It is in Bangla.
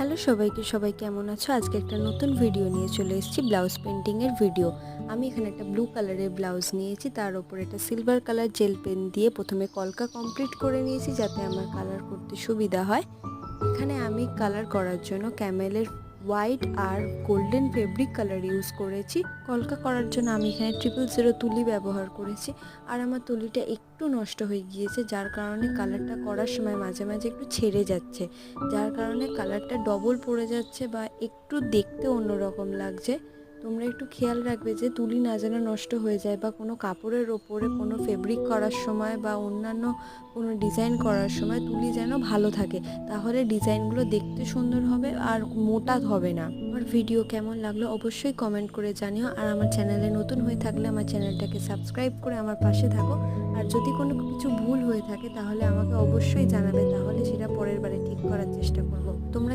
হ্যালো সবাইকে, সবাই কেমন আছো? আজকে একটা নতুন ভিডিও নিয়ে চলে এসেছি, ব্লাউজ পেন্টিংয়ের ভিডিও। আমি এখানে একটা ব্লু কালারের ব্লাউজ নিয়েছি, তার উপর একটা সিলভার কালার জেল পেন দিয়ে প্রথমে কলকা কমপ্লিট করে নিয়েছি যাতে আমার কালার করতে সুবিধা হয়। এখানে আমি কালার করার জন্য ক্যামেলের হোয়াইট আর গোল্ডেন ফেব্রিক কালার ইউজ করেছি। কলকা করার জন্য আমি এখানে 000 তুলি ব্যবহার করেছি। আর আমার তুলিটা একটু নষ্ট হয়ে গিয়েছে, যার কারণে কালারটা করার সময় মাঝে মাঝে একটু ছেড়ে যাচ্ছে, যার কারণে কালারটা ডবল পড়ে যাচ্ছে বা একটু দেখতে অন্যরকম লাগছে। তোমরা একটু খেয়াল রাখবে যে তুলি না যেন নষ্ট হয়ে যায়, বা কোনো কাপড়ের ওপরে কোনো ফেব্রিক করার সময় বা অন্যান্য কোনো ডিজাইন করার সময় তুলি যেন ভালো থাকে, তাহলে ডিজাইনগুলো দেখতে সুন্দর হবে আর মোটা হবে না। আমার ভিডিও কেমন লাগলো অবশ্যই কমেন্ট করে জানিও। আর আমার চ্যানেলে নতুন হয়ে থাকলে আমার চ্যানেলটাকে সাবস্ক্রাইব করে আমার পাশে থাকো। আর যদি কোনো কিছু ভুল হয়ে থাকে তাহলে আমাকে অবশ্যই জানাবে, তাহলে সেটা পরের বারে ঠিক করার চেষ্টা করব। তোমরা